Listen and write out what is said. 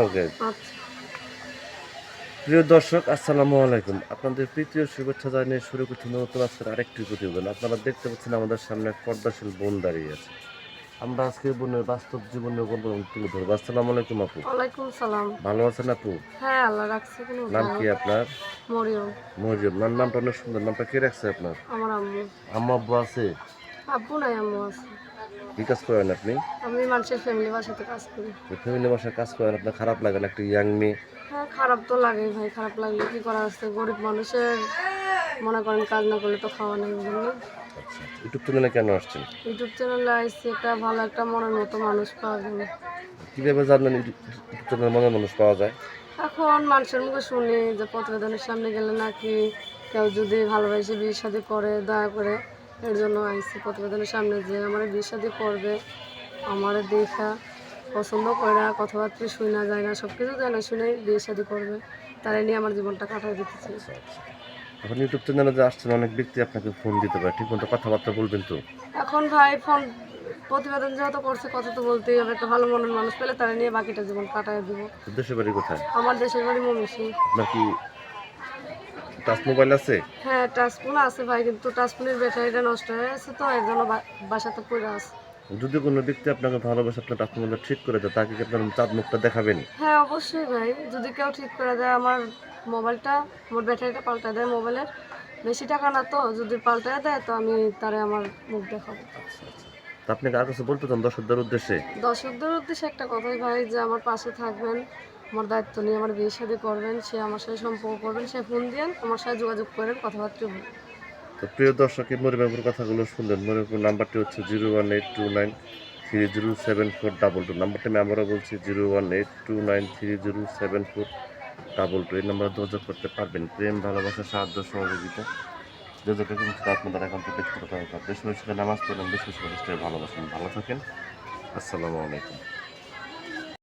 ওকে। আচ্ছা। প্রিয় দর্শক, আসসালামু আলাইকুম। আপনাদের প্রীতীয় শুভেচ্ছা জানিয়ে শুরু করছি নতুন আজকের আরেকটি প্রতিবেদন। আপনারা দেখতে পাচ্ছেন আমাদের সামনে এক পর্দাশীল বোন দাঁড়িয়ে আছে। আমরা আজকে বোনের বাস্তব জীবনের গল্প তুলে ধরবো। আসসালামু আলাইকুম আপু। ওয়ালাইকুম সালাম। ভালো আছেন আপু? হ্যাঁ, আল্লাহ রাখছে কোনো নাম ভালো। কি আপনার? মরিয়ম। মরিয়ম। নামটা অনেক সুন্দর। নামটা কে রাখছে আপনার? আমার আম্মু। আম্মু আব্বু আছে? আব্বু নাই, আম্মু আছে। কি কাজ করেন আপনি? আমি মানুষের ফ্যামিলি বাসাতে কাজ করি। ফ্যামিলি বাসায় কাজ করেন, আপনার খারাপ লাগে না? একটা ইয়াং মেয়ে। হ্যাঁ, খারাপ তো লাগেই ভাই। খারাপ লাগলে কি করা আছে? গরিব মানুষের মনে করেন কাজ না করলে তো খাওয়া নেই, বুঝলেন না? আচ্ছা, ইউটিউব চ্যানেলে কেন আসছেন? ইউটিউব চ্যানেলে আইসি একটা ভালো একটা মনের মতো মানুষ পাওয়া যাবে। কিভাবে জানলেন ইউটিউব চ্যানেলে মনের মানুষ পাওয়া যায়? এখন মানুষের মুখে শুনি যে প্রতিবেদনের সামনে গেলে নাকি কেউ যদি ভালোবেসে বিয়ে শাদী করে দয়া করে, এর জন্য আইসি প্রতিবেদনের সামনে যে আমার বিয়ে শাদী করবে, আমার দেখা পছন্দ করে না, কথাবার্তা শুই না যায় না, সব কিছু জানা শুনে বিয়ে শাদী করবে, তারাই নিয়ে আমার জীবনটা কাটাই দিতেছে। আচ্ছা, আচ্ছা। এখন ইউটিউব চ্যানেলে যে আসছেন, অনেক ব্যক্তি আপনাকে ফোন দিতে পারে, ঠিক মতো কথাবার্তা বলবেন তো? এখন ভাই ফোন প্রতিবেদন যেহেতু করছে, কথা তো বলতেই হবে। একটা ভালো মনের মানুষ পেলে তারা নিয়ে বাকিটা জীবন কাটাই দিব। তো দেশের বাড়ি কোথায়? আমার দেশের বাড়ি ময়মনসিংহ। আপনার কি টাচ মোবাইল আছে? হ্যাঁ, টাচফোন আছে ভাই, কিন্তু টাচফোনের ব্যাটারিটা নষ্ট হয়ে গেছে, তো এর জন্য বাসাতে পড়ে আছে। যদি কোনো ব্যক্তি আপনাকে ভালোবাসে, আপনার টাচ মোবাইলটা ঠিক করে দেয়, তাকে কি আপনার চাঁদ মুখটা দেখাবেন? হ্যাঁ, অবশ্যই ভাই। যদি কেউ ঠিক করে দেয় আমার মোবাইলটা, আমার ব্যাটারিটা পাল্টে দেয় মোবাইলের, বেশি টাকা না তো, যদি পাল্টে দেয় তো আমি তারে আমার মুখ দেখাবো। আচ্ছা, আচ্ছা। তো আপনি কার কাছে বলতে চান দর্শকদের উদ্দেশ্যে? দর্শকদের উদ্দেশ্যে একটা কথাই ভাই, যে আমার পাশে থাকবেন, আমার দায়িত্ব নিয়ে আমার বিয়ে শাদী করবেন, সে আমার সাথে সম্পর্ক করবেন, সে ফোন দিয়েন, আমার সাথে যোগাযোগ করেন, কথাবার্তা বলুন। তো প্রিয় দর্শক, এই মরিবাবুর কথাগুলো শুনলেন। মরিবাবুর নাম্বারটি হচ্ছে 01829307422। নাম্বারটা আমি আবারও বলছি, 01829307422। এই নাম্বারে যোগাযোগ করতে পারবেন। প্রেম, ভালোবাসা, সাহায্য, সহযোগিতা যে যেটা কিন্তু সেটা আপনাদের এখন থেকে ব্যক্তিগত ব্যাপার। বেশি বেশি করে নামাজ পড়েন, বেশি বেশি করে ভালোবাসেন। ভালো থাকেন। আসসালামু আলাইকুম।